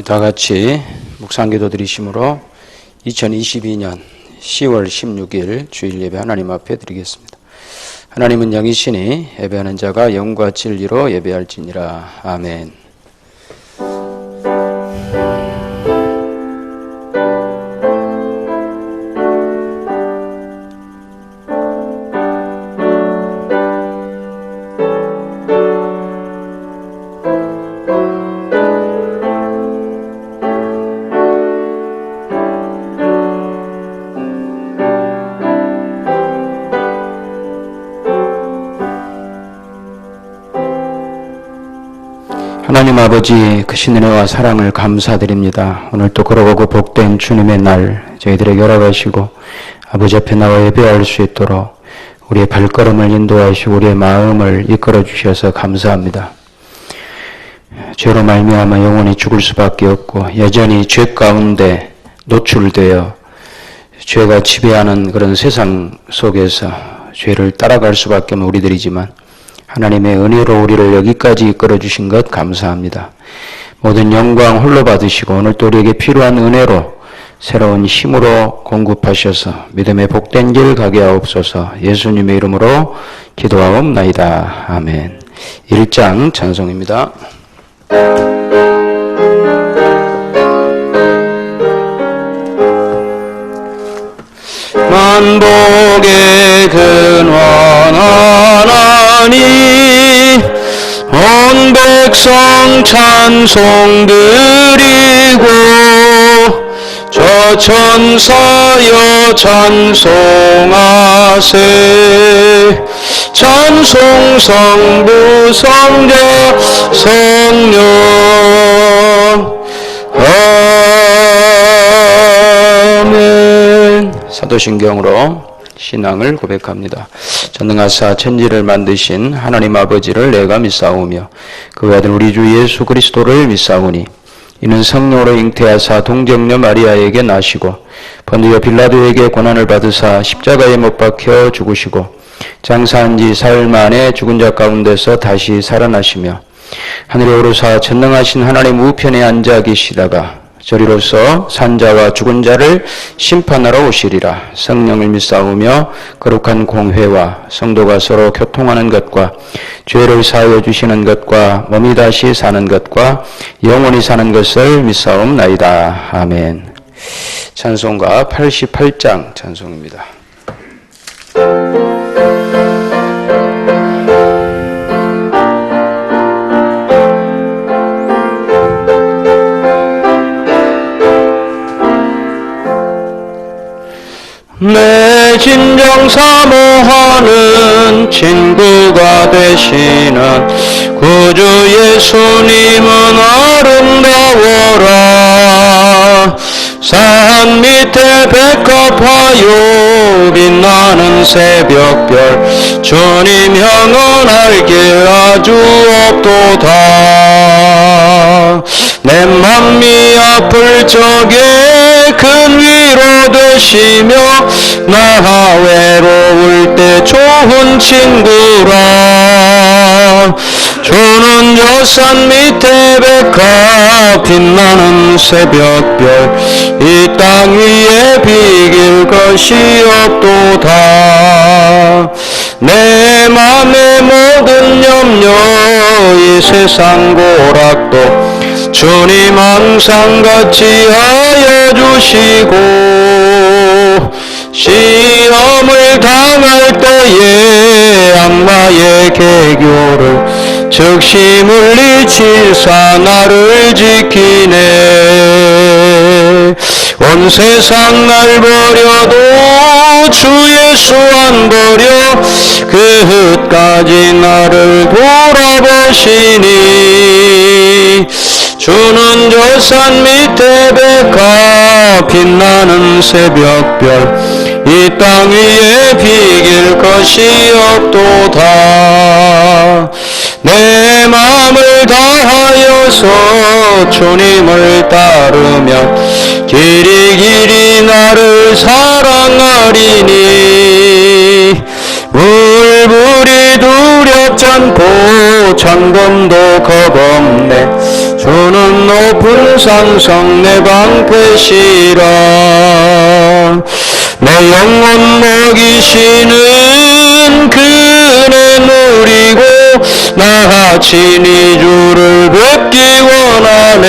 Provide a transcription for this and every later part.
다 같이 묵상기도 드리심으로 2022년 10월 16일 주일 예배 하나님 앞에 드리겠습니다. 하나님은 영이시니 예배하는 자가 영과 진리로 예배할지니라. 아멘. 하나님 아버지 크신 은혜와 사랑을 감사드립니다. 오늘도 걸어가고 복된 주님의 날 저희들에게 허락하시고 아버지 앞에 나와 예배할 수 있도록 우리의 발걸음을 인도하시고 우리의 마음을 이끌어 주셔서 감사합니다. 죄로 말미암아 영원히 죽을 수밖에 없고 여전히 죄 가운데 노출되어 죄가 지배하는 그런 세상 속에서 죄를 따라갈 수밖에 없는 우리들이지만 하나님의 은혜로 우리를 여기까지 이끌어 주신 것 감사합니다. 모든 영광 홀로 받으시고 오늘 또 우리에게 필요한 은혜로 새로운 힘으로 공급하셔서 믿음의 복된 길 가게 하옵소서. 예수님의 이름으로 기도하옵나이다. 아멘. 1장 찬송입니다. 만복의 근원 하나님 온 백성 찬송 드리고 저 천사여 찬송하세 찬송 성부 성자 성령 아멘. 사도신경으로 신앙을 고백합니다. 전능하사 천지를 만드신 하나님 아버지를 내가 믿사오며 그 외아들 우리 주 예수 그리스도를 믿사오니 이는 성령으로 잉태하사 동정녀 마리아에게 나시고 본디오 빌라도에게 고난을 받으사 십자가에 못 박혀 죽으시고 장사한 지 사흘 만에 죽은 자 가운데서 다시 살아나시며 하늘에 오르사 전능하신 하나님 우편에 앉아 계시다가 저리로서 산자와 죽은 자를 심판하러 오시리라. 성령을 믿사오며 거룩한 공회와 성도가 서로 교통하는 것과 죄를 사하여 주시는 것과 몸이 다시 사는 것과 영원히 사는 것을 믿사옵나이다. 아멘. 찬송가 88장 찬송입니다. 내 진정 사모하는 친구가 되시는 구주 예수님은 아름다워라. 산 밑에 백합화요 빛나는 새벽별 주님 향은 알길 아주 없도다. 내 맘이 아플 적에 큰 위로 되시며 나 외로울 때 좋은 친구라. 주는 저 산 밑에 백합 빛나는 새벽별 이 땅 위에 비길 것이 없도다. 내 맘의 모든 염려 이 세상 고락도 주님 항상 같이 하여 주시고 시험을 당할 때에 악마의 계교를 즉시 물리치사 나를 지키네. 온 세상 날 버려도 주 예수 안 버려 끝까지 나를 돌아보시니. 주는 저 산 밑에 백합 빛나는 새벽별 이 땅 위에 비길 것이 없도다. 내 마음을 다하여서 주님을 따르면 길이 나를 사랑하리니. 물불이 두렵지 않고 천금도 겁없네. 주는 높은 산성 내 방패시라. 내 영혼 먹이시는 그네 누리고 나 친히 주를 뵙기 원하네.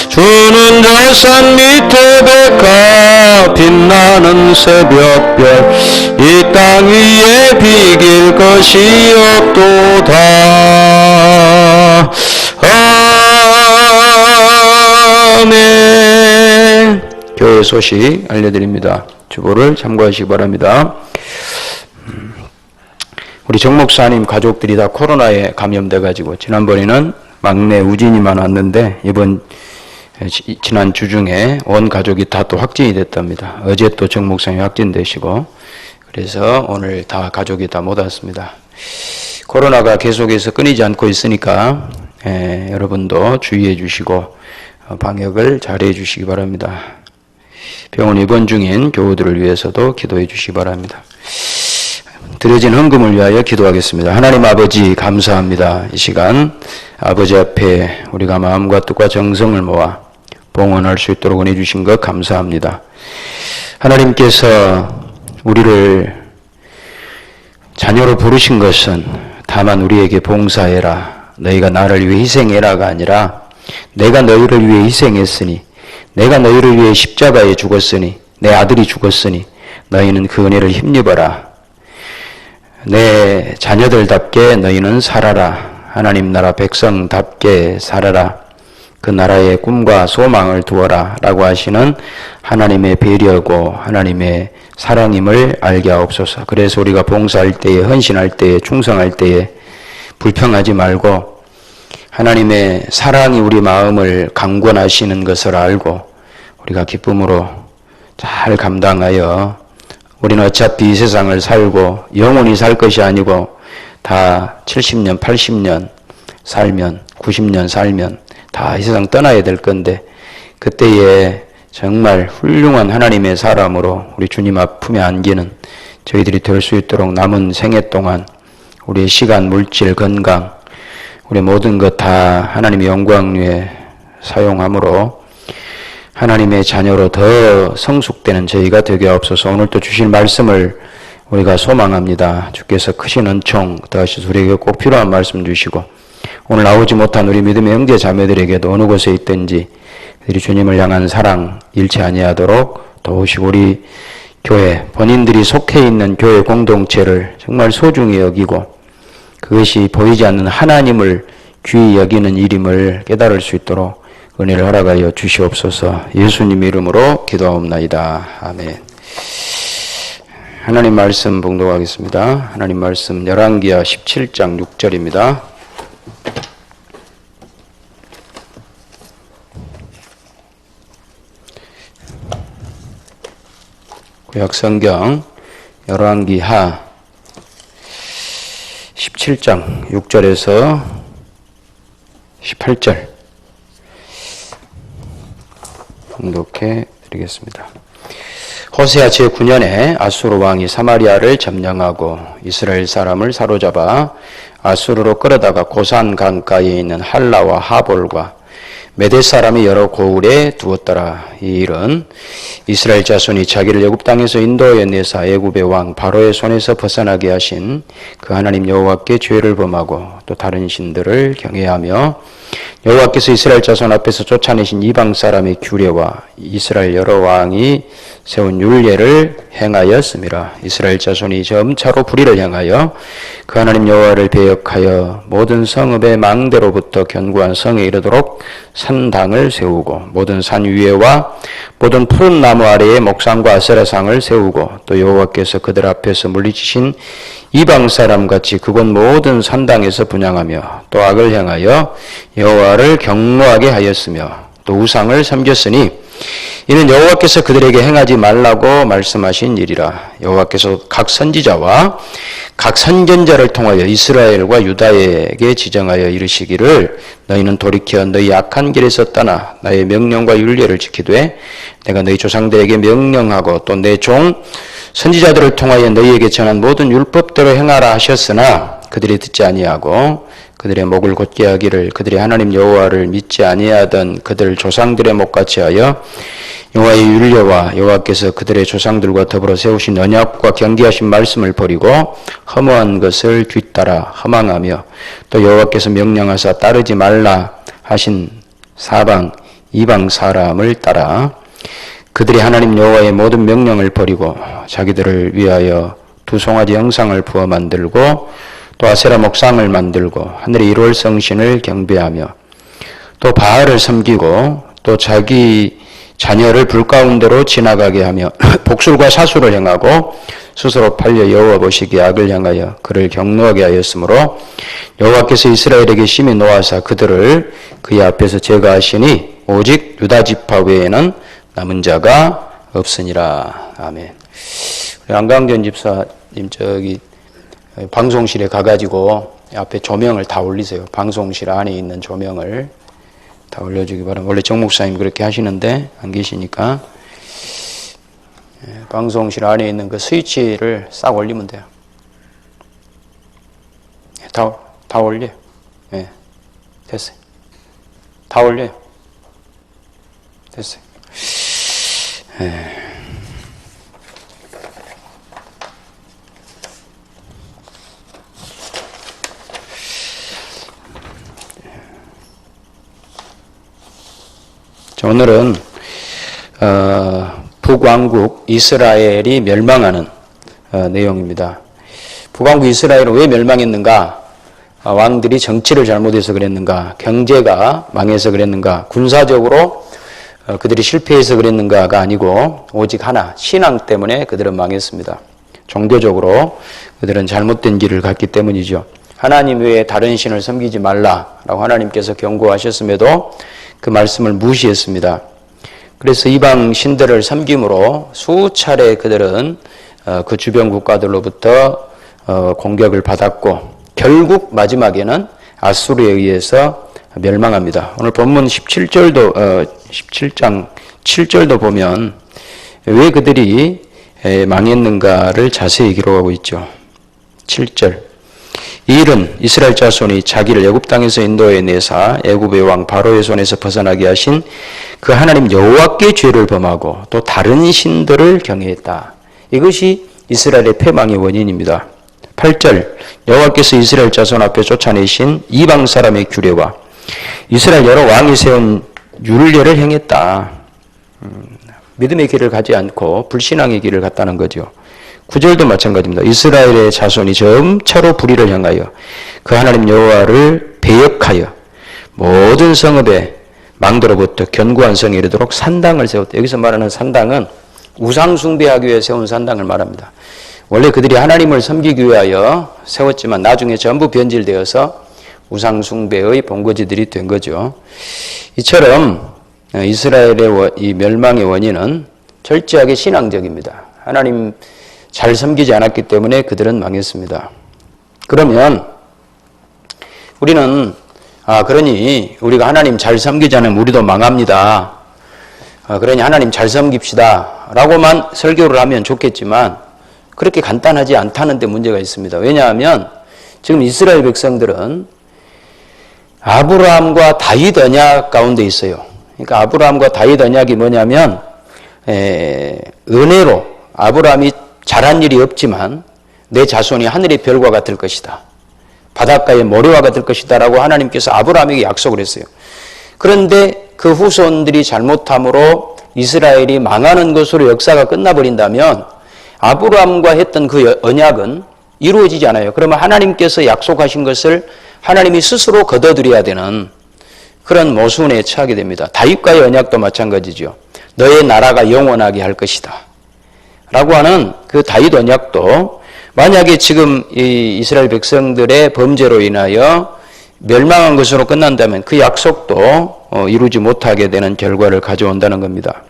주는 절산 밑에 백화 빛나는 새벽별 이 땅 위에 비길 것이 없도다. 아멘. 교회 소식 알려드립니다. 주보를 참고하시기 바랍니다. 우리 정 목사님 가족들이 다 코로나에 감염돼가지고 지난번에는 막내 우진이만 왔는데 지난 주 중에 온 가족이 다 또 확진이 됐답니다. 어제 또 정 목사님이 확진되시고 그래서 오늘 다 가족이 다 못 왔습니다. 코로나가 계속해서 끊이지 않고 있으니까 여러분도 주의해 주시고 방역을 잘해 주시기 바랍니다. 병원 입원 중인 교우들을 위해서도 기도해 주시기 바랍니다. 드려진 헌금을 위하여 기도하겠습니다. 하나님 아버지 감사합니다. 이 시간 아버지 앞에 우리가 마음과 뜻과 정성을 모아 봉헌할 수 있도록 은혜 주신 것 감사합니다. 하나님께서 우리를 자녀로 부르신 것은 다만 우리에게 봉사해라, 너희가 나를 위해 희생해라가 아니라 내가 너희를 위해 희생했으니, 내가 너희를 위해 십자가에 죽었으니, 내 아들이 죽었으니 너희는 그 은혜를 힘입어라. 내 자녀들답게 너희는 살아라. 하나님 나라 백성답게 살아라. 그 나라의 꿈과 소망을 두어라 라고 하시는 하나님의 배려고 하나님의 사랑임을 알게 하옵소서. 그래서 우리가 봉사할 때에, 헌신할 때에, 충성할 때에 불평하지 말고 하나님의 사랑이 우리 마음을 강권하시는 것을 알고 우리가 기쁨으로 잘 감당하여, 우리는 어차피 이 세상을 살고 영원히 살 것이 아니고 다 70년, 80년 살면, 90년 살면 다 이 세상 떠나야 될 건데, 그때에 정말 훌륭한 하나님의 사람으로 우리 주님 품에 안기는 저희들이 될 수 있도록 남은 생애 동안 우리의 시간, 물질, 건강, 우리 모든 것 다 하나님의 영광 위에 사용함으로 하나님의 자녀로 더 성숙되는 저희가 되게 하옵소서. 오늘 또 주실 말씀을 우리가 소망합니다. 주께서 크신 은총 더하셔서 우리에게 꼭 필요한 말씀 주시고, 오늘 나오지 못한 우리 믿음의 형제 자매들에게도 어느 곳에 있든지 그들이 주님을 향한 사랑 잃지 아니하도록 도우시고, 우리 교회 본인들이 속해 있는 교회 공동체를 정말 소중히 여기고 그것이 보이지 않는 하나님을 귀히 여기는 일임을 깨달을 수 있도록 은혜를 허락하여 주시옵소서. 예수님 이름으로 기도하옵나이다. 아멘. 하나님 말씀 봉독하겠습니다. 하나님 말씀 열왕기하 17장 6절입니다. 구약성경 열왕기하 17장 6절에서 18절 봉독해 드리겠습니다. 호세아 제9년에 아수르 왕이 사마리아를 점령하고 이스라엘 사람을 사로잡아 아수르로 끌어다가 고산 강가에 있는 할라와 하볼과 메대 사람이 여러 고을에 두었더라. 이 일은 이스라엘 자손이 자기를 애굽 땅에서 인도하여 내사 애굽의 왕 바로의 손에서 벗어나게 하신 그 하나님 여호와께 죄를 범하고 또 다른 신들을 경외하며 여호와께서 이스라엘 자손 앞에서 쫓아내신 이방 사람의 규례와 이스라엘 여러 왕이 세운 율례를 행하였음이라. 이스라엘 자손이 점차로 불의를 행하여 그 하나님 여호와를 배역하여 모든 성읍의 망대로부터 견고한 성에 이르도록 산당을 세우고 모든 산 위에와 모든 푸른 나무 아래에 목상과 아세라상을 세우고 또 여호와께서 그들 앞에서 물리치신 이방 사람같이 그곳 모든 산당에서 분향하며 또 악을 행하여 여호와를 경노하게 하였으며 또 우상을 섬겼으니 이는 여호와께서 그들에게 행하지 말라고 말씀하신 일이라. 여호와께서 각 선지자와 각 선견자를 통하여 이스라엘과 유다에게 지정하여 이르시기를 너희는 돌이켜 너희 악한 길에서 떠나 나의 명령과 율례를 지키되 내가 너희 조상들에게 명령하고 또 내 종 선지자들을 통하여 너희에게 전한 모든 율법대로 행하라 하셨으나 그들이 듣지 아니하고 그들의 목을 곧게 하기를 그들이 하나님 여호와를 믿지 아니하던 그들 조상들의 목같이 하여 여호와의 율례와 여호와께서 그들의 조상들과 더불어 세우신 언약과 경계하신 말씀을 버리고 허무한 것을 뒤따라 허망하며 또 여호와께서 명령하사 따르지 말라 하신 사방 이방 사람을 따라 그들이 하나님 여호와의 모든 명령을 버리고 자기들을 위하여 두 송아지 형상을 부어 만들고 또 아세라 목상을 만들고 하늘의 1월 성신을 경배하며 또 바알을 섬기고 또 자기 자녀를 불 가운데로 지나가게 하며 복술과 사수를 행하고 스스로 팔려 여호와 보시기에 악을 향하여 그를 경노하게 하였으므로 여호와께서 이스라엘에게 심히 노하사 그들을 그의 앞에서 제거하시니 오직 유다 지파 외에는 남은 자가 없으니라. 아멘. 우리 안강전 집사님 저기 방송실에 가가지고 앞에 조명을 다 올리세요. 방송실 안에 있는 조명을 다 올려주기 바랍니다. 원래 정 목사님 그렇게 하시는데 안 계시니까 방송실 안에 있는 그 스위치를 싹 올리면 돼요. 다 올려요. 네, 됐어요. 다 올려요. 됐어요. 자, 오늘은 북왕국 이스라엘이 멸망하는 내용입니다. 북왕국 이스라엘은 왜 멸망했는가? 왕들이 정치를 잘못해서 그랬는가? 경제가 망해서 그랬는가? 군사적으로 그들이 실패해서 그랬는가가 아니고 오직 하나, 신앙 때문에 그들은 망했습니다. 종교적으로 그들은 잘못된 길을 갔기 때문이죠. 하나님 외에 다른 신을 섬기지 말라라고 하나님께서 경고하셨음에도 그 말씀을 무시했습니다. 그래서 이방 신들을 섬김으로 수차례 그들은 그 주변 국가들로부터 공격을 받았고 결국 마지막에는 아수르에 의해서 멸망합니다. 오늘 본문 17장 7절도 보면 왜 그들이 망했는가를 자세히 기록하고 있죠. 7절. 이 일은 이스라엘 자손이 자기를 애굽 땅에서 인도해 내사 애굽의 왕 바로의 손에서 벗어나게 하신 그 하나님 여호와께 죄를 범하고 또 다른 신들을 경외했다. 이것이 이스라엘의 패망의 원인입니다. 8절. 여호와께서 이스라엘 자손 앞에 쫓아내신 이방 사람의 규례와 이스라엘 여러 왕이 세운 율례를 행했다. 믿음의 길을 가지 않고 불신앙의 길을 갔다는 거죠. 9절도 마찬가지입니다. 이스라엘의 자손이 점차로 불의를 향하여 그 하나님 여호와를 배역하여 모든 성읍에 망대로부터 견고한 성에 이르도록 산당을 세웠다. 여기서 말하는 산당은 우상 숭배하기 위해 세운 산당을 말합니다. 원래 그들이 하나님을 섬기기 위하여 세웠지만 나중에 전부 변질되어서 우상 숭배의 본거지들이 된 거죠. 이처럼 이스라엘의 이 멸망의 원인은 철저하게 신앙적입니다. 하나님 잘 섬기지 않았기 때문에 그들은 망했습니다. 그러면 우리는 그러니 우리가 하나님 잘 섬기지 않으면 우리도 망합니다. 그러니 하나님 잘 섬깁시다 라고만 설교를 하면 좋겠지만 그렇게 간단하지 않다는 데 문제가 있습니다. 왜냐하면 지금 이스라엘 백성들은 아브라함과 다윗 언약 가운데 있어요. 그러니까 아브라함과 다윗 언약이 뭐냐면 은혜로 아브라함이 잘한 일이 없지만 내 자손이 하늘의 별과 같을 것이다. 바닷가의 모래와 같을 것이다 라고 하나님께서 아브라함에게 약속을 했어요. 그런데 그 후손들이 잘못함으로 이스라엘이 망하는 것으로 역사가 끝나버린다면 아브라함과 했던 그 언약은 이루어지지 않아요. 그러면 하나님께서 약속하신 것을 하나님이 스스로 거둬들여야 되는 그런 모순에 처하게 됩니다. 다윗과의 언약도 마찬가지죠. 너의 나라가 영원하게 할 것이다 라고 하는 그 다윗 언약도 만약에 지금 이 이스라엘 백성들의 범죄로 인하여 멸망한 것으로 끝난다면 그 약속도 이루지 못하게 되는 결과를 가져온다는 겁니다.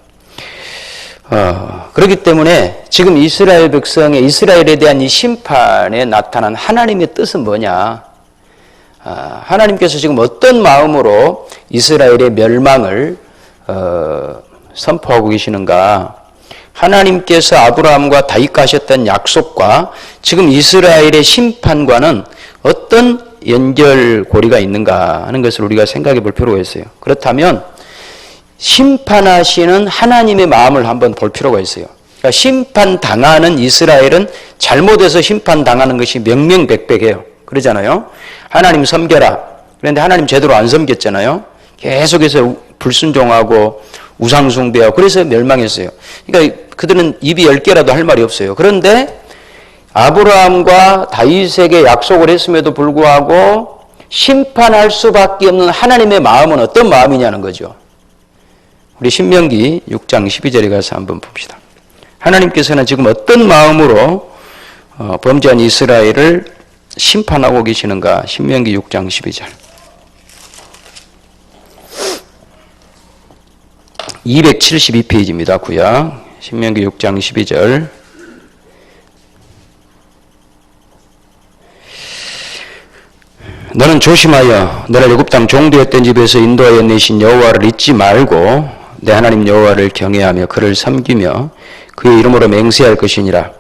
그렇기 때문에 지금 이스라엘 백성의 이스라엘에 대한 이 심판에 나타난 하나님의 뜻은 뭐냐? 하나님께서 지금 어떤 마음으로 이스라엘의 멸망을 선포하고 계시는가? 하나님께서 아브라함과 다윗과 하셨던 약속과 지금 이스라엘의 심판과는 어떤 연결고리가 있는가 하는 것을 우리가 생각해 볼 필요가 있어요. 그렇다면 심판하시는 하나님의 마음을 한번 볼 필요가 있어요. 그러니까 심판당하는 이스라엘은 잘못해서 심판당하는 것이 명명백백해요. 그러잖아요. 하나님 섬겨라. 그런데 하나님 제대로 안 섬겼잖아요. 계속해서 불순종하고 우상숭배하고 그래서 멸망했어요. 그러니까 그들은 입이 10개라도 할 말이 없어요. 그런데 아브라함과 다윗에게 약속을 했음에도 불구하고 심판할 수밖에 없는 하나님의 마음은 어떤 마음이냐는 거죠. 우리 신명기 6장 12절에 가서 한번 봅시다. 하나님께서는 지금 어떤 마음으로 범죄한 이스라엘을 심판하고 계시는가? 신명기 6장 12절. 272페이지입니다. 구약. 신명기 6장 12절. 너는 조심하여 너를 애굽 땅 종되었던 집에서 인도하여 내신 여호와를 잊지 말고 내 하나님 여호와를 경외하며 그를 섬기며 그의 이름으로 맹세할 것이니라.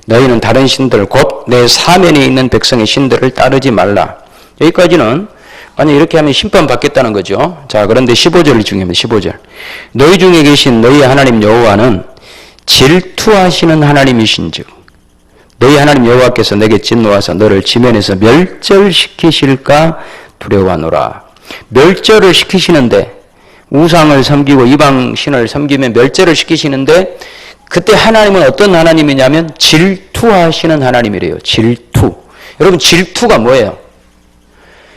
너희는 다른 신들 곧 내 사면에 있는 백성의 신들을 따르지 말라. 여기까지는 만약 이렇게 하면 심판받겠다는 거죠. 자, 그런데 15절이 중요합니다. 15절. 너희 중에 계신 너희 하나님 여호와는 질투하시는 하나님이신즉 너희 하나님 여호와께서 내게 진노하사 너를 지면에서 멸절시키실까 두려워하노라. 멸절을 시키시는데 우상을 섬기고 이방신을 섬기면 멸절을 시키시는데 그때 하나님은 어떤 하나님이냐면 질투하시는 하나님이래요. 질투. 여러분 질투가 뭐예요?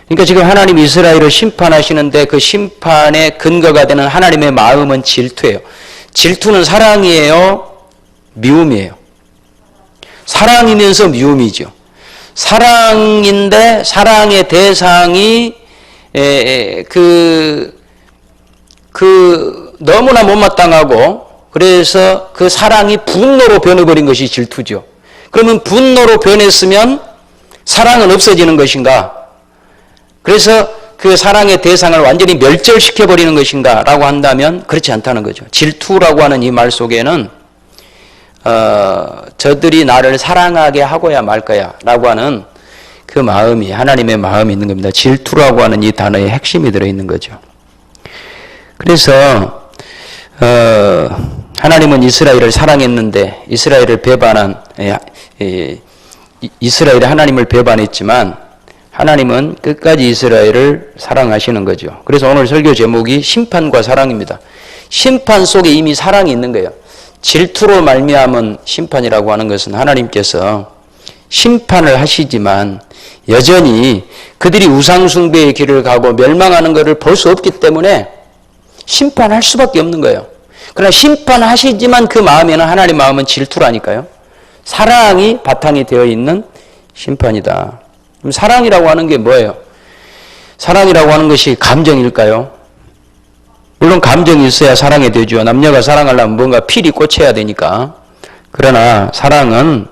그러니까 지금 하나님 이스라엘을 심판하시는데 그 심판의 근거가 되는 하나님의 마음은 질투예요. 질투는 사랑이에요? 미움이에요? 사랑이면서 미움이죠. 사랑인데 사랑의 대상이 너무나 못마땅하고 그래서 그 사랑이 분노로 변해버린 것이 질투죠. 그러면 분노로 변했으면 사랑은 없어지는 것인가? 그래서 그 사랑의 대상을 완전히 멸절시켜버리는 것인가? 라고 한다면 그렇지 않다는 거죠. 질투라고 하는 이 말 속에는 저들이 나를 사랑하게 하고야 말 거야 라고 하는 그 마음이 하나님의 마음이 있는 겁니다. 질투라고 하는 이 단어의 핵심이 들어있는 거죠. 그래서 하나님은 이스라엘을 사랑했는데 이스라엘을 배반한 이스라엘이 하나님을 배반했지만 하나님은 끝까지 이스라엘을 사랑하시는 거죠. 그래서 오늘 설교 제목이 심판과 사랑입니다. 심판 속에 이미 사랑이 있는 거예요. 질투로 말미암은 심판이라고 하는 것은 하나님께서 심판을 하시지만 여전히 그들이 우상숭배의 길을 가고 멸망하는 것을 볼 수 없기 때문에 심판할 수밖에 없는 거예요. 그러나 심판하시지만 그 마음에는 하나님 마음은 질투라니까요. 사랑이 바탕이 되어 있는 심판이다. 그럼 사랑이라고 하는 게 뭐예요? 사랑이라고 하는 것이 감정일까요? 물론 감정이 있어야 사랑이 되죠. 남녀가 사랑하려면 뭔가 필이 꽂혀야 되니까. 그러나 사랑은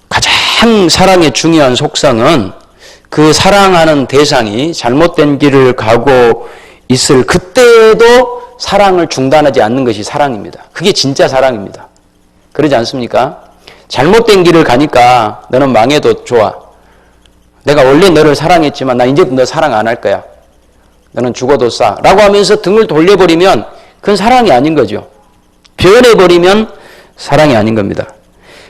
가장 사랑의 중요한 속성은 그 사랑하는 대상이 잘못된 길을 가고 있을 그때에도 사랑을 중단하지 않는 것이 사랑입니다. 그게 진짜 사랑입니다. 그러지 않습니까? 잘못된 길을 가니까 너는 망해도 좋아. 내가 원래 너를 사랑했지만 나 이제 너 사랑 안 할 거야. 너는 죽어도 싸. 라고 하면서 등을 돌려버리면 그건 사랑이 아닌 거죠. 변해버리면 사랑이 아닌 겁니다.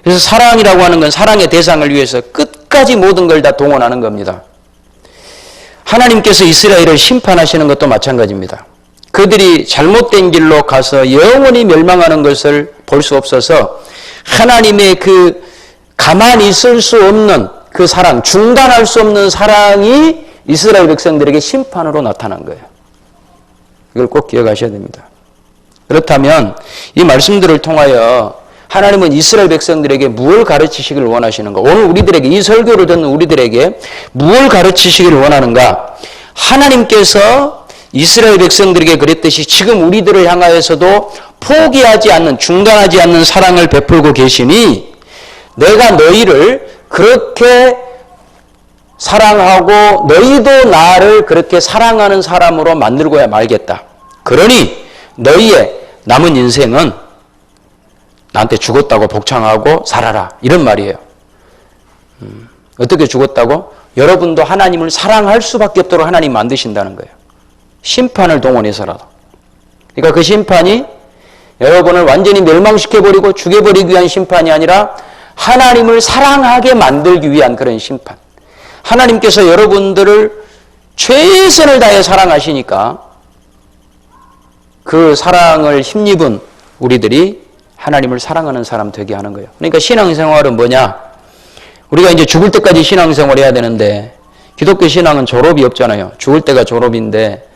그래서 사랑이라고 하는 건 사랑의 대상을 위해서 끝까지 모든 걸 다 동원하는 겁니다. 하나님께서 이스라엘을 심판하시는 것도 마찬가지입니다. 그들이 잘못된 길로 가서 영원히 멸망하는 것을 볼 수 없어서 하나님의 그 가만히 있을 수 없는 그 사랑, 중단할 수 없는 사랑이 이스라엘 백성들에게 심판으로 나타난 거예요. 이걸 꼭 기억하셔야 됩니다. 그렇다면 이 말씀들을 통하여 하나님은 이스라엘 백성들에게 무엇을 가르치시기를 원하시는가? 오늘 우리들에게 이 설교를 듣는 우리들에게 무엇을 가르치시기를 원하는가? 하나님께서 이스라엘 백성들에게 그랬듯이 지금 우리들을 향하여서도 포기하지 않는, 중단하지 않는 사랑을 베풀고 계시니 내가 너희를 그렇게 사랑하고 너희도 나를 그렇게 사랑하는 사람으로 만들고야 말겠다. 그러니 너희의 남은 인생은 나한테 죽었다고 복창하고 살아라. 이런 말이에요. 어떻게 죽었다고? 여러분도 하나님을 사랑할 수밖에 없도록 하나님 만드신다는 거예요. 심판을 동원해서라도. 그러니까 그 심판이 여러분을 완전히 멸망시켜버리고 죽여버리기 위한 심판이 아니라 하나님을 사랑하게 만들기 위한 그런 심판. 하나님께서 여러분들을 최선을 다해 사랑하시니까 그 사랑을 힘입은 우리들이 하나님을 사랑하는 사람 되게 하는 거예요. 그러니까 신앙생활은 뭐냐? 우리가 이제 죽을 때까지 신앙생활 해야 되는데 기독교 신앙은 졸업이 없잖아요. 죽을 때가 졸업인데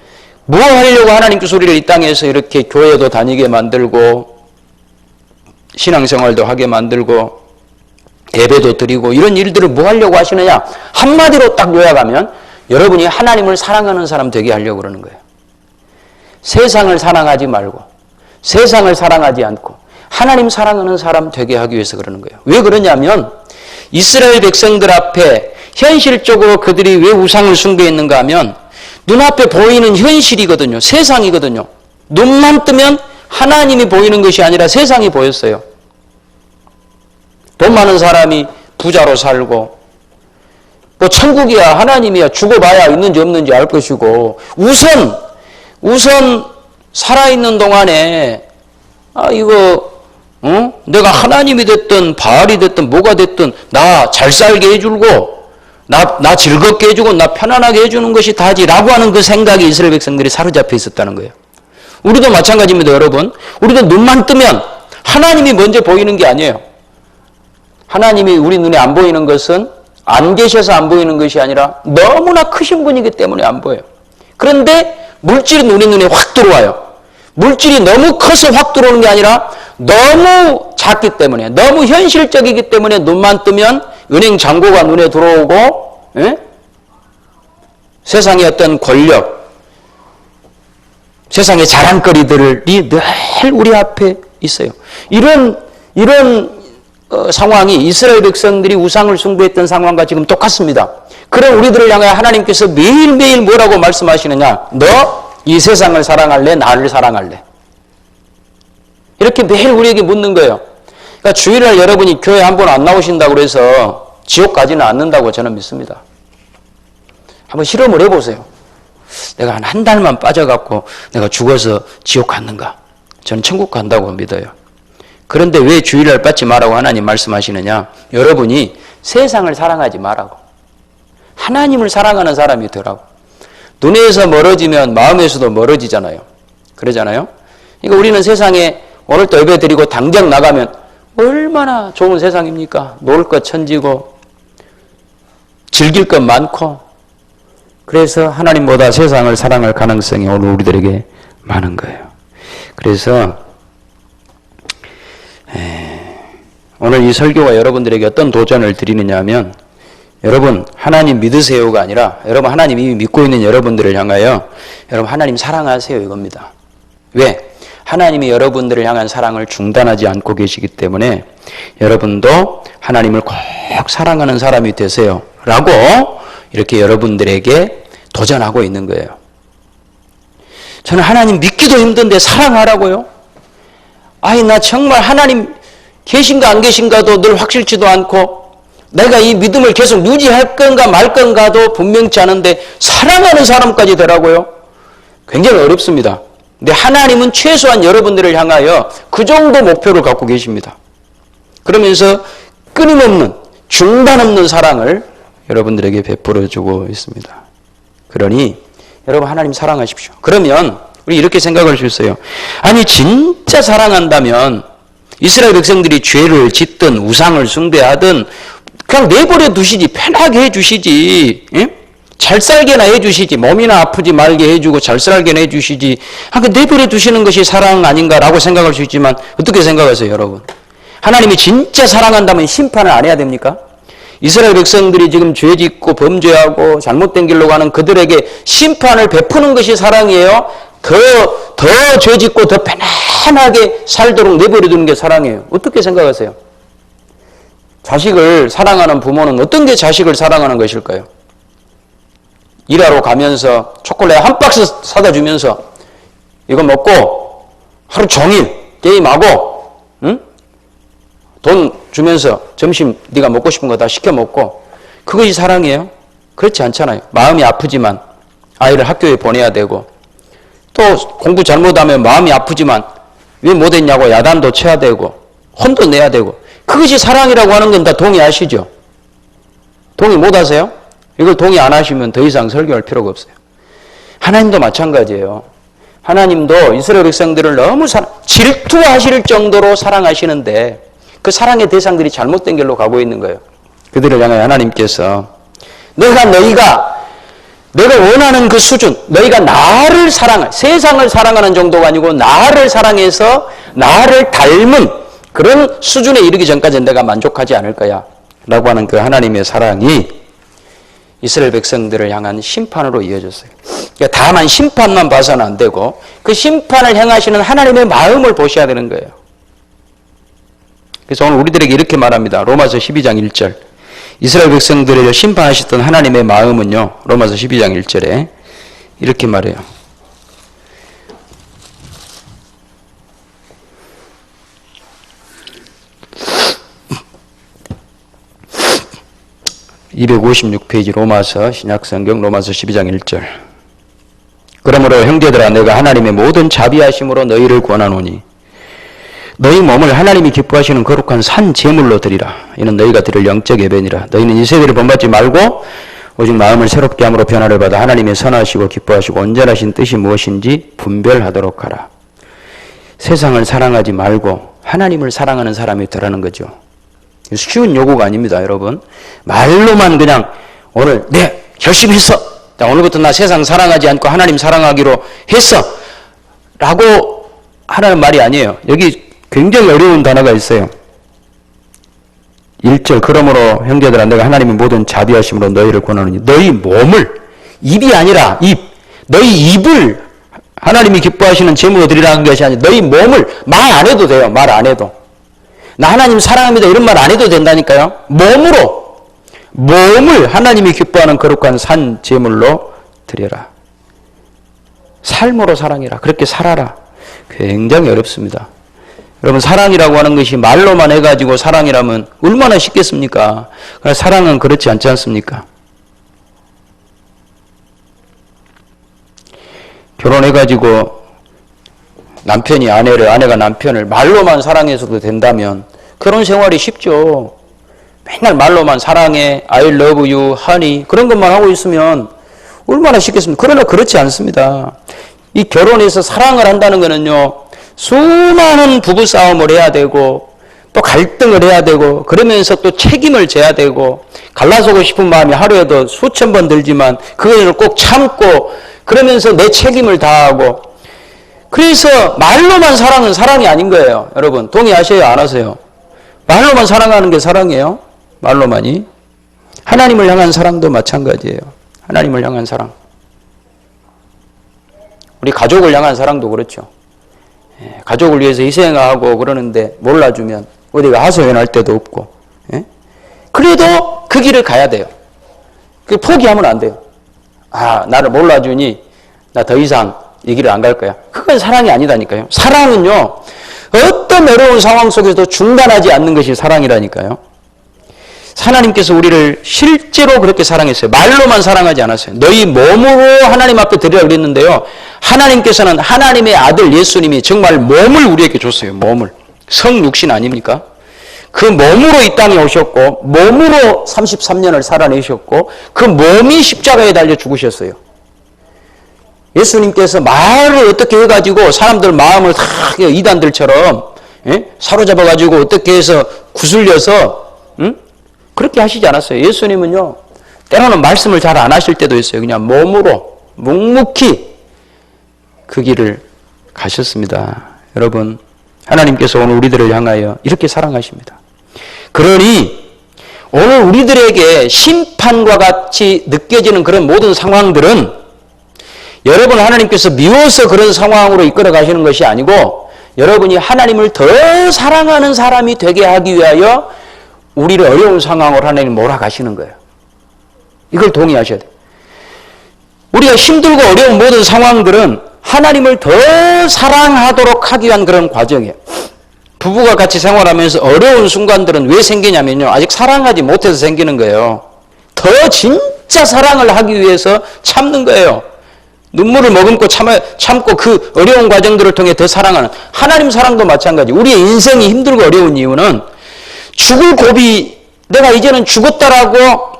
뭐 하려고 하나님께서 우리를 이 땅에서 이렇게 교회도 다니게 만들고 신앙생활도 하게 만들고 예배도 드리고 이런 일들을 뭐 하려고 하시느냐? 한마디로 딱 요약하면 여러분이 하나님을 사랑하는 사람 되게 하려고 그러는 거예요. 세상을 사랑하지 말고 세상을 사랑하지 않고 하나님 사랑하는 사람 되게 하기 위해서 그러는 거예요. 왜 그러냐면 이스라엘 백성들 앞에 현실적으로 그들이 왜 우상을 숭배했는가 하면 눈앞에 보이는 현실이거든요. 세상이거든요. 눈만 뜨면 하나님이 보이는 것이 아니라 세상이 보였어요. 돈 많은 사람이 부자로 살고 뭐 천국이야 하나님이야 죽어봐야 있는지 없는지 알 것이고 우선 살아있는 동안에 내가 하나님이 됐든 바알이 됐든 뭐가 됐든 나 잘 살게 해주고 나 즐겁게 해주고 나 편안하게 해주는 것이 다지라고 하는 그 생각이 이스라엘 백성들이 사로잡혀 있었다는 거예요. 우리도 마찬가지입니다. 여러분. 우리도 눈만 뜨면 하나님이 먼저 보이는 게 아니에요. 하나님이 우리 눈에 안 보이는 것은 안 계셔서 안 보이는 것이 아니라 너무나 크신 분이기 때문에 안 보여요. 그런데 물질은 우리 눈에 확 들어와요. 물질이 너무 커서 확 들어오는 게 아니라 너무 작기 때문에 너무 현실적이기 때문에 눈만 뜨면 은행 잔고가 눈에 들어오고 세상의 어떤 권력 세상의 자랑거리들이 늘 우리 앞에 있어요. 이런 상황이 이스라엘 백성들이 우상을 숭배했던 상황과 지금 똑같습니다. 그럼 우리들을 향해 하나님께서 매일매일 뭐라고 말씀하시느냐? 너 이 세상을 사랑할래? 나를 사랑할래? 이렇게 매일 우리에게 묻는 거예요. 그러니까 주일날 여러분이 교회 한 번 안 나오신다고 해서 지옥 가지는 않는다고 저는 믿습니다. 한번 실험을 해보세요. 내가 한 달만 빠져갖고 내가 죽어서 지옥 갔는가? 저는 천국 간다고 믿어요. 그런데 왜 주일날 빠지 말라고 하나님 말씀하시느냐? 여러분이 세상을 사랑하지 말라고. 하나님을 사랑하는 사람이 되라고. 눈에서 멀어지면 마음에서도 멀어지잖아요. 그러잖아요. 그러니까 우리는 세상에 오늘 또 예배 드리고 당장 나가면 얼마나 좋은 세상입니까? 놀 것 천지고 즐길 것 많고 그래서 하나님보다 세상을 사랑할 가능성이 오늘 우리들에게 많은 거예요. 그래서 오늘 이 설교가 여러분들에게 어떤 도전을 드리느냐 하면 여러분 하나님 믿으세요가 아니라 여러분 하나님 이미 믿고 있는 여러분들을 향하여 여러분 하나님 사랑하세요 이겁니다. 왜? 하나님이 여러분들을 향한 사랑을 중단하지 않고 계시기 때문에 여러분도 하나님을 꼭 사랑하는 사람이 되세요 라고 이렇게 여러분들에게 도전하고 있는 거예요. 저는 하나님 믿기도 힘든데 사랑하라고요? 나 정말 하나님 계신가 안 계신가도 늘 확실치도 않고 내가 이 믿음을 계속 유지할 건가 말 건가도 분명치 않은데 사랑하는 사람까지 되라고요? 굉장히 어렵습니다. 근데 하나님은 최소한 여러분들을 향하여 그 정도 목표를 갖고 계십니다. 그러면서 끊임없는 중단 없는 사랑을 여러분들에게 베풀어주고 있습니다. 그러니 여러분 하나님 사랑하십시오. 그러면 우리 이렇게 생각할 수 있어요. 아니 진짜 사랑한다면 이스라엘 백성들이 죄를 짓든 우상을 숭배하든 그냥 내버려 두시지. 편하게 해주시지. 잘 살게나 해주시지. 몸이나 아프지 말게 해주고 잘 살게나 해주시지. 내버려 두시는 것이 사랑 아닌가라고 생각할 수 있지만 어떻게 생각하세요 여러분? 하나님이 진짜 사랑한다면 심판을 안 해야 됩니까? 이스라엘 백성들이 지금 죄 짓고 범죄하고 잘못된 길로 가는 그들에게 심판을 베푸는 것이 사랑이에요? 더 죄 짓고 더 편안하게 살도록 내버려 두는 게 사랑이에요. 어떻게 생각하세요? 자식을 사랑하는 부모는 어떤 게 자식을 사랑하는 것일까요? 일하러 가면서 초콜릿 한 박스 사다 주면서 이거 먹고 하루 종일 게임하고 돈 주면서 점심 네가 먹고 싶은 거 다 시켜 먹고 그것이 사랑이에요? 그렇지 않잖아요. 마음이 아프지만 아이를 학교에 보내야 되고, 또 공부 잘못하면 마음이 아프지만 왜 못했냐고 야단도 쳐야 되고 혼도 내야 되고, 그것이 사랑이라고 하는 건 다 동의하시죠? 동의 못하세요? 이걸 동의 안 하시면 더 이상 설교할 필요가 없어요. 하나님도 마찬가지예요. 하나님도 이스라엘 백성들을 너무 질투하실 정도로 사랑하시는데 그 사랑의 대상들이 잘못된 길로 가고 있는 거예요. 그들을 향해 하나님께서 내가 원하는 그 수준, 너희가 나를 세상을 사랑하는 정도가 아니고 나를 사랑해서 나를 닮은 그런 수준에 이르기 전까지는 내가 만족하지 않을 거야 라고 하는 그 하나님의 사랑이 이스라엘 백성들을 향한 심판으로 이어졌어요. 그러니까 다만 심판만 봐서는 안 되고 그 심판을 행하시는 하나님의 마음을 보셔야 되는 거예요. 그래서 오늘 우리들에게 이렇게 말합니다. 로마서 12장 1절. 이스라엘 백성들을 심판하셨던 하나님의 마음은요, 로마서 12장 1절에 이렇게 말해요. (256페이지) 로마서 신약성경 로마서 12장 1절. 그러므로 형제들아 내가 하나님의 모든 자비하심으로 너희를 권하노니 너희 몸을 하나님이 기뻐하시는 거룩한 산 제물로 드리라. 이는 너희가 드릴 영적 예배니라. 너희는 이 세대를 본받지 말고 오직 마음을 새롭게 함으로 변화를 받아 하나님의 선하시고 기뻐하시고 온전하신 뜻이 무엇인지 분별하도록 하라. 세상을 사랑하지 말고 하나님을 사랑하는 사람이 되라는 거죠. 쉬운 요구가 아닙니다, 여러분. 말로만 그냥 오늘 열심히 했어. 오늘부터 나 세상 사랑하지 않고 하나님 사랑하기로 했어 라고 하라는 말이 아니에요. 여기 굉장히 어려운 단어가 있어요. 1절. 그러므로 형제들아 내가 하나님의 모든 자비하심으로 너희를 권하노니 너희 몸을, 입이 아니라 너희 입을 하나님이 기뻐하시는 제물로 드리라는 것이 아니라 너희 몸을, 말 안 해도 돼요. 말 안 해도. 나 하나님 사랑합니다 이런 말 안 해도 된다니까요. 몸을 하나님이 기뻐하는 거룩한 산 제물로 드려라. 삶으로 사랑해라. 그렇게 살아라. 굉장히 어렵습니다. 여러분, 사랑이라고 하는 것이 말로만 해가지고 사랑이라면 얼마나 쉽겠습니까? 사랑은 그렇지 않지 않습니까? 결혼해가지고 남편이 아내가 남편을 말로만 사랑해서도 된다면 결혼 생활이 쉽죠. 맨날 말로만 사랑해, I love you, honey 그런 것만 하고 있으면 얼마나 쉽겠습니까? 그러나 그렇지 않습니다. 이 결혼해서 사랑을 한다는 거는요, 수많은 부부싸움을 해야 되고 또 갈등을 해야 되고 그러면서 또 책임을 져야 되고 갈라서고 싶은 마음이 하루에도 수천 번 들지만 그걸 꼭 참고 그러면서 내 책임을 다하고, 그래서 말로만 사랑은 사랑이 아닌 거예요. 여러분 동의하세요? 안 하세요? 말로만 사랑하는 게 사랑이에요? 말로만이? 하나님을 향한 사랑도 마찬가지예요. 하나님을 향한 사랑. 우리 가족을 향한 사랑도 그렇죠. 가족을 위해서 희생하고 그러는데 몰라주면 어디가 하소연할 데도 없고, 그래도 그 길을 가야 돼요. 포기하면 안 돼요. 나를 몰라주니 나 더 이상 이 길을 안 갈 거야. 그건 사랑이 아니다니까요. 사랑은요, 어떤 어려운 상황 속에서도 중단하지 않는 것이 사랑이라니까요. 하나님께서 우리를 실제로 그렇게 사랑했어요. 말로만 사랑하지 않았어요. 너희 몸으로 하나님 앞에 드리라고 그랬는데요, 하나님께서는 하나님의 아들 예수님이 정말 몸을 우리에게 줬어요. 몸을. 성육신 아닙니까? 그 몸으로 이 땅에 오셨고 몸으로 33년을 살아내셨고 그 몸이 십자가에 달려 죽으셨어요. 예수님께서 말을 어떻게 해가지고 사람들 마음을 다 이단들처럼 사로잡아가지고 어떻게 해서 구슬려서 그렇게 하시지 않았어요. 예수님은요, 때로는 말씀을 잘 안 하실 때도 있어요. 그냥 몸으로 묵묵히 그 길을 가셨습니다. 여러분, 하나님께서 오늘 우리들을 향하여 이렇게 사랑하십니다. 그러니 오늘 우리들에게 심판과 같이 느껴지는 그런 모든 상황들은 여러분 하나님께서 미워서 그런 상황으로 이끌어 가시는 것이 아니고 여러분이 하나님을 더 사랑하는 사람이 되게 하기 위하여 우리를 어려운 상황으로 하나님 몰아가시는 거예요. 이걸 동의하셔야 돼요. 우리가 힘들고 어려운 모든 상황들은 하나님을 더 사랑하도록 하기 위한 그런 과정이에요. 부부가 같이 생활하면서 어려운 순간들은 왜 생기냐면요, 아직 사랑하지 못해서 생기는 거예요. 더 더 진짜 사랑을 하기 위해서 참는 거예요. 눈물을 머금고 참고 그 어려운 과정들을 통해 더 사랑하는 하나님 사랑도 마찬가지. 우리의 인생이 힘들고 어려운 이유는 죽을 고비, 내가 이제는 죽었다라고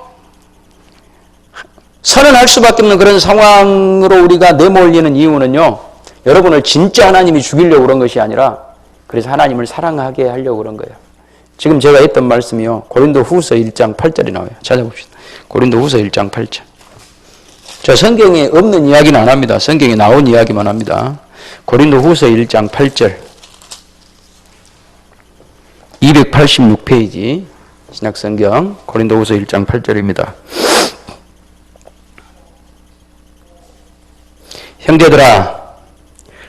선언할 수밖에 없는 그런 상황으로 우리가 내몰리는 이유는요, 여러분을 진짜 하나님이 죽이려고 그런 것이 아니라 그래서 하나님을 사랑하게 하려고 그런 거예요. 지금 제가 했던 말씀이요, 고린도후서 1장 8절이 나와요. 찾아봅시다. 고린도후서 1장 8절. 저 성경에 없는 이야기는 안 합니다. 성경에 나온 이야기만 합니다. 고린도후서 1장 8절. 286페이지 신약성경 고린도후서 1장 8절입니다. 형제들아,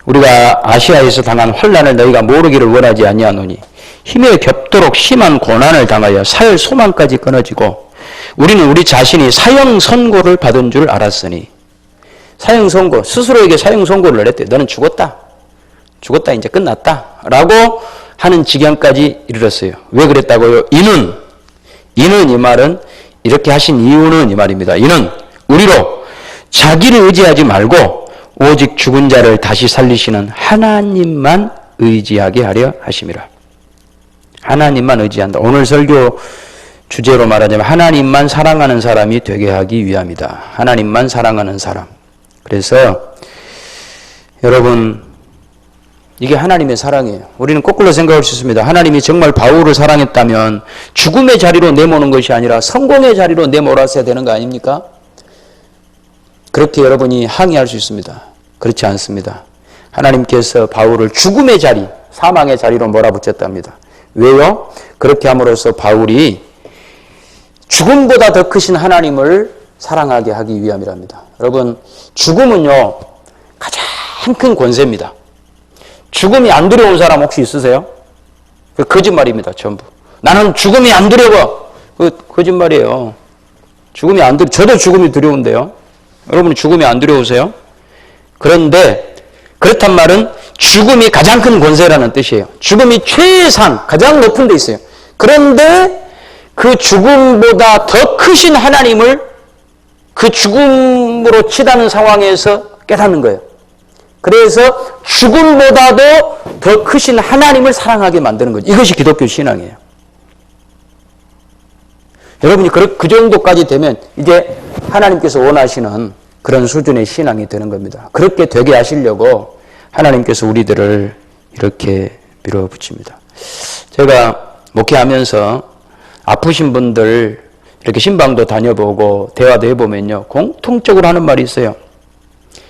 우리가 아시아에서 당한 환난을 너희가 모르기를 원하지 아니하노니 힘에 겹도록 심한 고난을 당하여 살 소망까지 끊어지고 우리는 우리 자신이 사형 선고를 받은 줄 알았으니. 사형 선고, 스스로에게 사형 선고를 했대요. 너는 죽었다. 죽었다, 이제 끝났다. 라고 하는 지경까지 이르렀어요. 왜 그랬다고요? 이는 이 말은, 이렇게 하신 이유는 이 말입니다. 이는 우리로 자기를 의지하지 말고 오직 죽은 자를 다시 살리시는 하나님만 의지하게 하려 하심이라. 하나님만 의지한다. 오늘 설교 주제로 말하자면 하나님만 사랑하는 사람이 되게 하기 위함이다. 하나님만 사랑하는 사람. 그래서 여러분, 이게 하나님의 사랑이에요. 우리는 거꾸로 생각할 수 있습니다. 하나님이 정말 바울을 사랑했다면 죽음의 자리로 내모는 것이 아니라 성공의 자리로 내몰았어야 되는 거 아닙니까? 그렇게 여러분이 항의할 수 있습니다. 그렇지 않습니다. 하나님께서 바울을 죽음의 자리, 사망의 자리로 몰아붙였답니다. 왜요? 그렇게 함으로써 바울이 죽음보다 더 크신 하나님을 사랑하게 하기 위함이랍니다. 여러분, 죽음은요, 가장 큰 권세입니다. 죽음이 안 두려운 사람 혹시 있으세요? 그 거짓말입니다, 전부. 나는 죽음이 안 두려워. 그 거짓말이에요. 죽음이 안 두려워. 저도 죽음이 두려운데요. 여러분이 죽음이 안 두려우세요? 그런데 그렇단 말은 죽음이 가장 큰 권세라는 뜻이에요. 죽음이 최상, 가장 높은 데 있어요. 그런데 그 죽음보다 더 크신 하나님을 그 죽음으로 치닫는 상황에서 깨닫는 거예요. 그래서 죽음보다도 더 크신 하나님을 사랑하게 만드는 거죠. 이것이 기독교 신앙이에요. 여러분이 그 정도까지 되면 이제 하나님께서 원하시는 그런 수준의 신앙이 되는 겁니다. 그렇게 되게 하시려고 하나님께서 우리들을 이렇게 밀어붙입니다. 제가 목회하면서 아프신 분들 이렇게 신방도 다녀보고 대화도 해보면요, 공통적으로 하는 말이 있어요.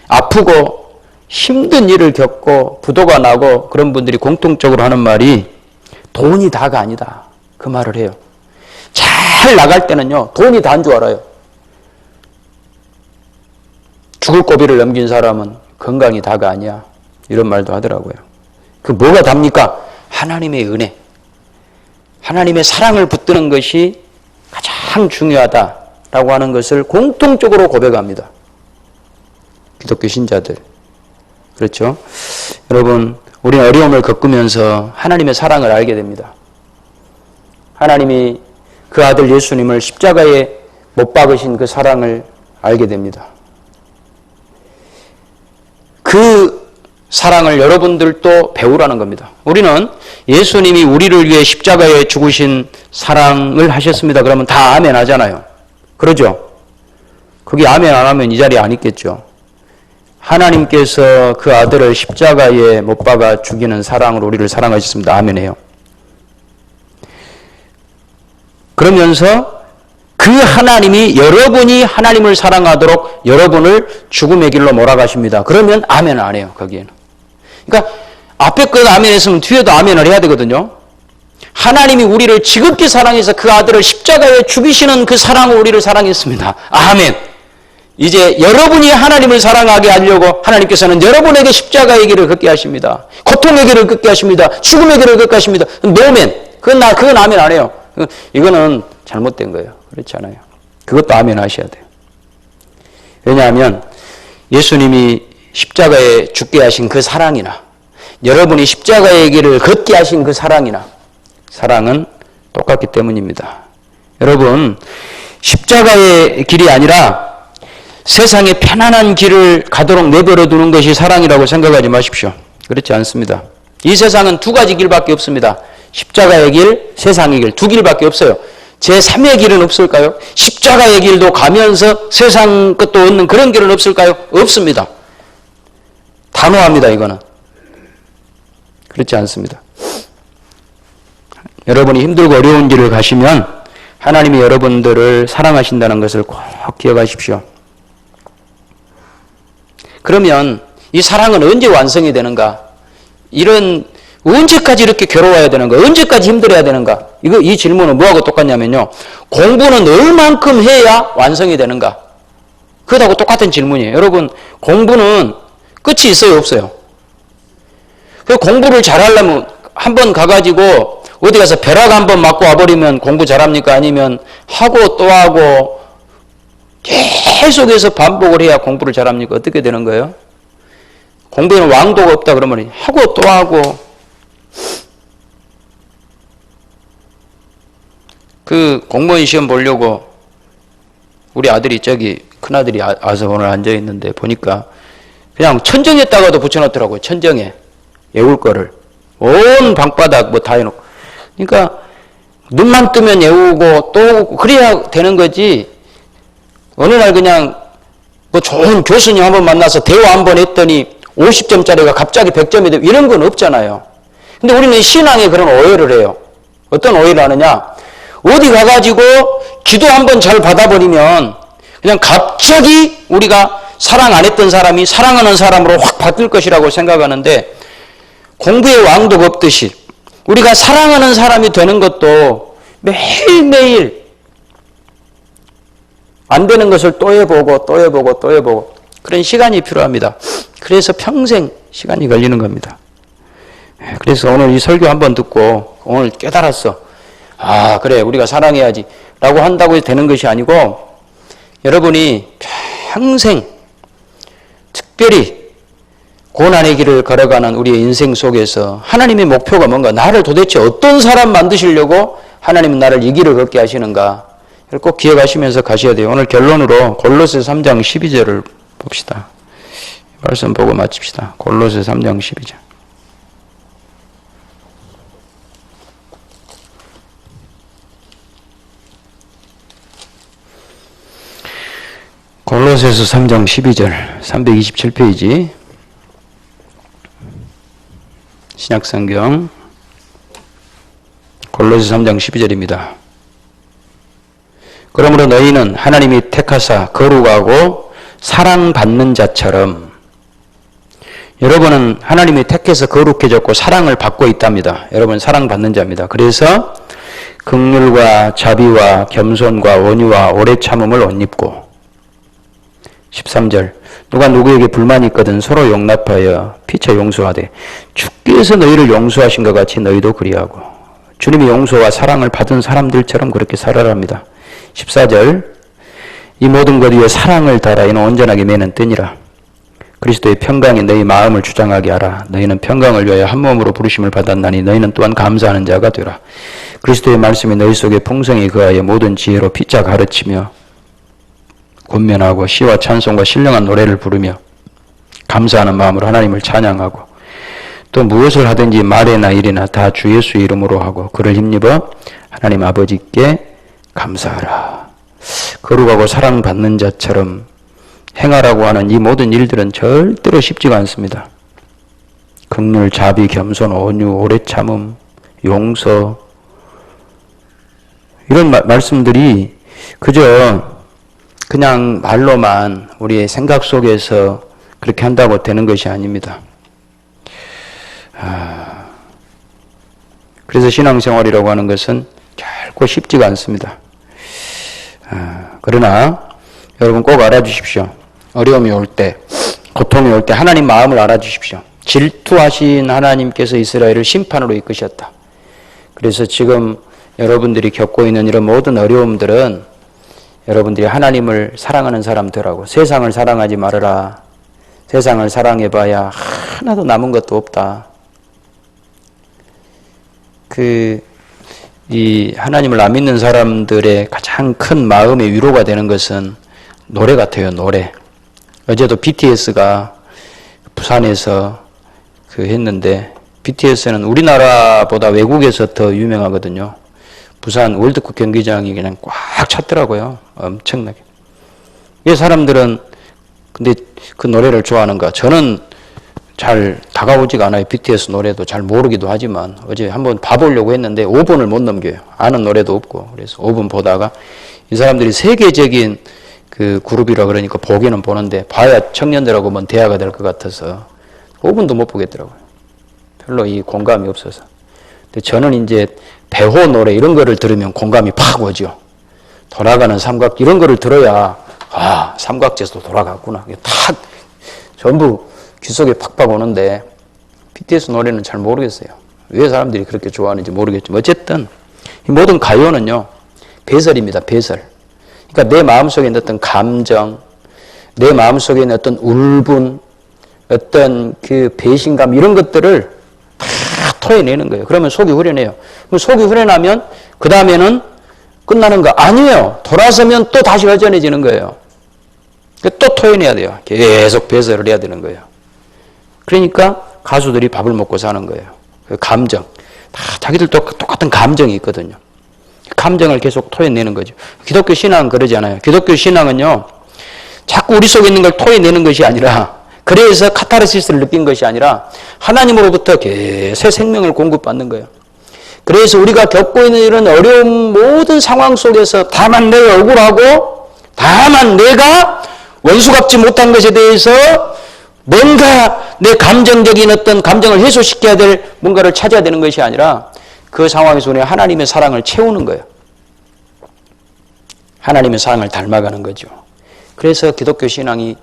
아프고 힘든 일을 겪고 부도가 나고 그런 분들이 공통적으로 하는 말이 돈이 다가 아니다. 그 말을 해요. 잘 나갈 때는요, 돈이 다인 줄 알아요. 죽을 고비를 넘긴 사람은 건강이 다가 아니야. 이런 말도 하더라고요. 그 뭐가 답니까? 하나님의 은혜. 하나님의 사랑을 붙드는 것이 가장 중요하다라고 하는 것을 공통적으로 고백합니다. 기독교 신자들. 그렇죠? 여러분, 우리는 어려움을 겪으면서 하나님의 사랑을 알게 됩니다. 하나님이 그 아들 예수님을 십자가에 못 박으신 그 사랑을 알게 됩니다. 그 사랑을 여러분들도 배우라는 겁니다. 우리는 예수님이 우리를 위해 십자가에 죽으신 사랑을 하셨습니다. 그러면 다 아멘 하잖아요. 그러죠? 그게 아멘 안 하면 이 자리에 안 있겠죠. 하나님께서 그 아들을 십자가에 못 박아 죽이는 사랑으로 우리를 사랑하셨습니다. 아멘 해요. 그러면서 그 하나님이 여러분이 하나님을 사랑하도록 여러분을 죽음의 길로 몰아가십니다. 그러면 아멘 안 해요. 거기에는. 그러니까 앞에 거 아멘 했으면 뒤에도 아멘을 해야 되거든요. 하나님이 우리를 지극히 사랑해서 그 아들을 십자가에 죽이시는 그 사랑으로 우리를 사랑했습니다. 아멘. 이제 여러분이 하나님을 사랑하게 하려고 하나님께서는 여러분에게 십자가의 길을 걷게 하십니다. 고통의 길을 걷게 하십니다. 죽음의 길을 걷게 하십니다. 노멘. 그건 아멘 안 해요. 이거는 잘못된 거예요. 그렇지 않아요. 그것도 아멘 하셔야 돼요. 왜냐하면 예수님이 십자가에 죽게 하신 그 사랑이나 여러분이 십자가의 길을 걷게 하신 그 사랑이나 사랑은 똑같기 때문입니다. 여러분, 십자가의 길이 아니라 세상의 편안한 길을 가도록 내버려 두는 것이 사랑이라고 생각하지 마십시오. 그렇지 않습니다. 이 세상은 두 가지 길밖에 없습니다. 십자가의 길, 세상의 길, 두 길밖에 없어요. 제3의 길은 없을까요? 십자가의 길도 가면서 세상 것도 얻는 그런 길은 없을까요? 없습니다. 단호합니다, 이거는. 그렇지 않습니다. 여러분이 힘들고 어려운 길을 가시면 하나님이 여러분들을 사랑하신다는 것을 꼭 기억하십시오. 그러면 이 사랑은 언제 완성이 되는가? 언제까지 이렇게 괴로워야 되는가? 언제까지 힘들어야 되는가? 이 질문은 뭐하고 똑같냐면요. 공부는 얼만큼 해야 완성이 되는가? 그것하고 똑같은 질문이에요. 여러분, 공부는 끝이 있어요, 없어요? 그 공부를 잘하려면 한번 가가지고 어디 가서 벼락 한번 맞고 와버리면 공부 잘합니까? 아니면 하고 또 하고 계속해서 반복을 해야 공부를 잘합니까? 어떻게 되는 거예요? 공부에는 왕도가 없다 그러면 하고 또 하고. 그 공무원 시험 보려고 우리 아들이 큰아들이 와서 오늘 앉아있는데 보니까 그냥 천정에다가도 붙여놓더라고요. 천정에 외울 거를 온 방바닥 다 해놓고. 그러니까 눈만 뜨면 외우고 또 그래야 되는 거지. 어느 날 그냥 좋은 교수님 한번 만나서 대화 한번 했더니 50점짜리가 갑자기 100점이 되고 이런 건 없잖아요. 근데 우리는 신앙에 그런 오해를 해요. 어떤 오해를 하느냐? 어디 가가지고 기도 한번 잘 받아버리면 그냥 갑자기 우리가 사랑 안 했던 사람이 사랑하는 사람으로 확 바뀔 것이라고 생각하는데, 공부의 왕도가 없듯이 우리가 사랑하는 사람이 되는 것도 매일매일 안 되는 것을 또 해보고 또 해보고 또 해보고 그런 시간이 필요합니다. 그래서 평생 시간이 걸리는 겁니다. 그래서 오늘 이 설교 한번 듣고 오늘 깨달았어. 아, 그래, 우리가 사랑해야지 라고 한다고 되는 것이 아니고, 여러분이 평생 특별히 고난의 길을 걸어가는 우리의 인생 속에서 하나님의 목표가 뭔가, 나를 도대체 어떤 사람 만드시려고 하나님은 나를 이 길을 걷게 하시는가, 이걸 꼭 기억하시면서 가셔야 돼요. 오늘 결론으로 골로새 3장 12절을 봅시다. 말씀 보고 마칩시다. 골로새 3장 12절. 골로새서 3장 12절 327페이지 신약성경 골로새 3장 12절입니다. 그러므로 너희는 하나님이 택하사 거룩하고 사랑받는 자처럼, 여러분은 하나님이 택해서 거룩해졌고 사랑을 받고 있답니다. 여러분 사랑받는 자입니다. 그래서 긍휼과 자비와 겸손과 온유와 오래 참음을 옷 입고, 13절 누가 누구에게 불만이 있거든 서로 용납하여 피차 용서하되 주께서 너희를 용서하신 것 같이 너희도 그리하고 주님의 용서와 사랑을 받은 사람들처럼 그렇게 살아랍니다. 14절 이 모든 것 위에 사랑을 달아 이는 온전하게 매는 뜨니라. 그리스도의 평강이 너희 마음을 주장하게 하라. 너희는 평강을 위하여 한 몸으로 부르심을 받았나니 너희는 또한 감사하는 자가 되라. 그리스도의 말씀이 너희 속에 풍성히 거하여 모든 지혜로 피차 가르치며 권면하고 시와 찬송과 신령한 노래를 부르며 감사하는 마음으로 하나님을 찬양하고, 또 무엇을 하든지 말이나 일이나 다 주 예수 이름으로 하고 그를 힘입어 하나님 아버지께 감사하라. 거룩하고 사랑받는 자처럼 행하라고 하는 이 모든 일들은 절대로 쉽지가 않습니다. 긍휼, 자비, 겸손, 온유, 오래 참음, 용서, 이런 말씀들이 그냥 말로만 우리의 생각 속에서 그렇게 한다고 되는 것이 아닙니다. 그래서 신앙생활이라고 하는 것은 결코 쉽지가 않습니다. 그러나 여러분 꼭 알아주십시오. 어려움이 올 때, 고통이 올 때 하나님 마음을 알아주십시오. 질투하신 하나님께서 이스라엘을 심판으로 이끄셨다. 그래서 지금 여러분들이 겪고 있는 이런 모든 어려움들은 여러분들이 하나님을 사랑하는 사람 되라고, 세상을 사랑하지 말아라. 세상을 사랑해봐야 하나도 남은 것도 없다. 이 하나님을 안 믿는 사람들의 가장 큰 마음의 위로가 되는 것은 노래 같아요. 노래. 어제도 BTS가 부산에서 했는데, BTS는 우리나라보다 외국에서 더 유명하거든요. 부산 월드컵 경기장이 그냥 꽉 찼더라고요. 엄청나게. 왜 사람들은 근데 그 노래를 좋아하는가? 저는 잘 다가오지가 않아요. BTS 노래도 잘 모르기도 하지만 어제 한번 봐보려고 했는데 5분을 못 넘겨요. 아는 노래도 없고. 그래서 5분 보다가 이 사람들이 세계적인 그 그룹이라 그러니까 보기는 보는데 봐야 청년들하고 뭔 대화가 될 것 같아서 5분도 못 보겠더라고요. 별로 이 공감이 없어서. 근데 저는 이제 배호 노래 이런 거를 들으면 공감이 팍 오죠. 돌아가는 삼각 이런 거를 들어야 아, 삼각지에서 돌아갔구나. 탁 전부 귀 속에 팍팍 오는데 BTS 노래는 잘 모르겠어요. 왜 사람들이 그렇게 좋아하는지 모르겠지만 어쨌든 이 모든 가요는요. 배설입니다. 배설. 그러니까 내 마음속에 있는 어떤 감정, 내 마음속에 있는 어떤 울분, 어떤 그 배신감 이런 것들을 다 토해내는 거예요. 그러면 속이 후련해요. 그럼 속이 후련하면 그 다음에는 끝나는 거 아니에요. 돌아서면 또 다시 허전해지는 거예요. 또 토해내야 돼요. 계속 배설을 해야 되는 거예요. 그러니까 가수들이 밥을 먹고 사는 거예요. 그 감정. 다 자기들도 똑같은 감정이 있거든요. 감정을 계속 토해내는 거죠. 기독교 신앙은 그러지 않아요. 기독교 신앙은요, 자꾸 우리 속에 있는 걸 토해내는 것이 아니라, 그래서 카타르시스를 느낀 것이 아니라, 하나님으로부터 새 생명을 공급받는 거예요. 그래서 우리가 겪고 있는 이런 어려운 모든 상황 속에서 다만 내가 억울하고, 다만 내가 원수 갚지 못한 것에 대해서 뭔가 내 감정적인 어떤 감정을 해소시켜야 될 뭔가를 찾아야 되는 것이 아니라 그 상황에서 우리가 하나님의 사랑을 채우는 거예요. 하나님의 사랑을 닮아가는 거죠. 그래서 기독교 신앙이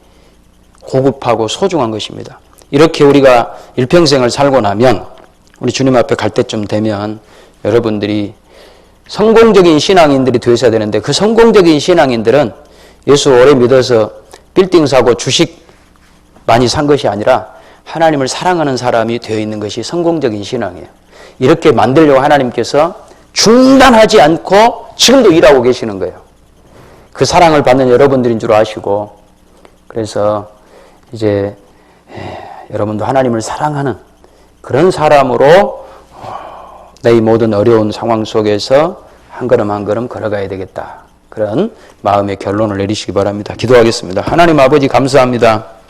고급하고 소중한 것입니다. 이렇게 우리가 일평생을 살고 나면 우리 주님 앞에 갈 때쯤 되면 여러분들이 성공적인 신앙인들이 되셔야 되는데 그 성공적인 신앙인들은 예수 오래 믿어서 빌딩 사고 주식 많이 산 것이 아니라 하나님을 사랑하는 사람이 되어 있는 것이 성공적인 신앙이에요. 이렇게 만들려고 하나님께서 중단하지 않고 지금도 일하고 계시는 거예요. 그 사랑을 받는 여러분들인 줄 아시고 그래서 이제 여러분도 하나님을 사랑하는 그런 사람으로 내 모든 어려운 상황 속에서 한 걸음 한 걸음 걸어가야 되겠다. 그런 마음의 결론을 내리시기 바랍니다. 기도하겠습니다. 하나님 아버지 감사합니다.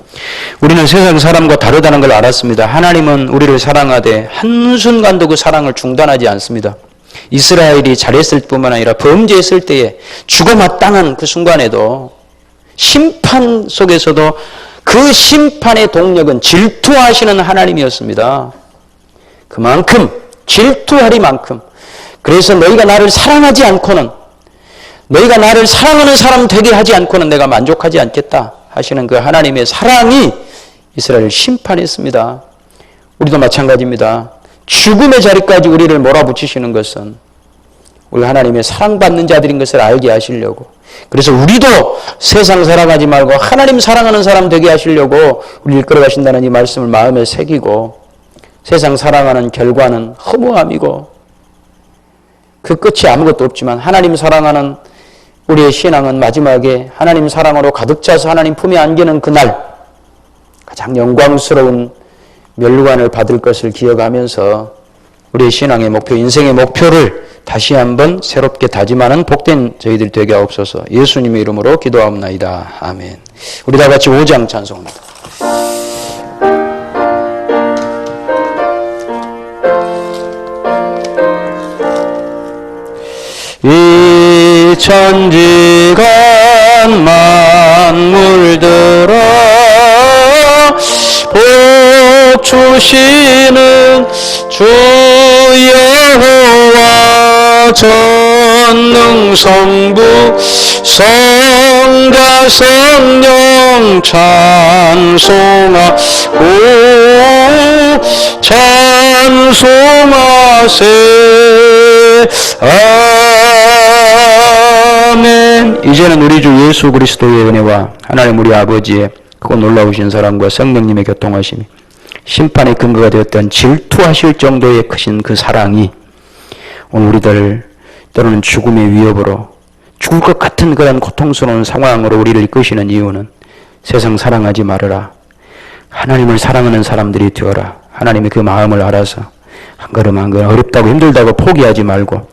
우리는 세상 사람과 다르다는 걸 알았습니다. 하나님은 우리를 사랑하되 한순간도 그 사랑을 중단하지 않습니다. 이스라엘이 잘했을 뿐만 아니라 범죄했을 때에 죽어마땅한 그 순간에도 심판 속에서도 그 심판의 동력은 질투하시는 하나님이었습니다. 그만큼 질투하리만큼 그래서 너희가 나를 사랑하지 않고는 너희가 나를 사랑하는 사람 되게 하지 않고는 내가 만족하지 않겠다 하시는 그 하나님의 사랑이 이스라엘을 심판했습니다. 우리도 마찬가지입니다. 죽음의 자리까지 우리를 몰아붙이시는 것은 우리 하나님의 사랑받는 자들인 것을 알게 하시려고 그래서 우리도 세상 사랑하지 말고 하나님 사랑하는 사람 되게 하시려고 우리를 이끌어가신다는 이 말씀을 마음에 새기고 세상 사랑하는 결과는 허무함이고 그 끝이 아무것도 없지만 하나님 사랑하는 우리의 신앙은 마지막에 하나님 사랑으로 가득 차서 하나님 품에 안기는 그날 가장 영광스러운 멸류관을 받을 것을 기억하면서 우리의 신앙의 목표, 인생의 목표를 다시 한번 새롭게 다짐하는 복된 저희들 되게 하옵소서. 예수님의 이름으로 기도하옵나이다. 아멘. 우리 다 같이 5장 찬송합니다. 이 천지간 만물들아 복 주시는 주 여호와 전능성부 성자 성령 찬송하고 찬송하세 아멘. 이제는 우리 주 예수 그리스도의 은혜와 하나님 우리 아버지의 크고 놀라우신 사랑과 성령님의 교통하심이 심판의 근거가 되었던 질투하실 정도의 크신 그 사랑이 오늘 우리들 때로는 죽음의 위협으로 죽을 것 같은 그런 고통스러운 상황으로 우리를 이끄시는 이유는 세상 사랑하지 말아라. 하나님을 사랑하는 사람들이 되어라. 하나님의 그 마음을 알아서 한 걸음 한 걸음 어렵다고 힘들다고 포기하지 말고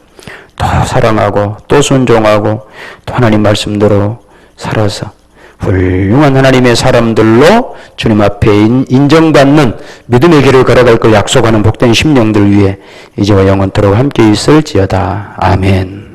또 사랑하고 또 순종하고 또 하나님 말씀대로 살아서 훌륭한 하나님의 사람들로 주님 앞에 인정받는 믿음의 길을 걸어갈 걸 약속하는 복된 심령들 위해 이제와 영원토록 함께 있을지어다. 아멘.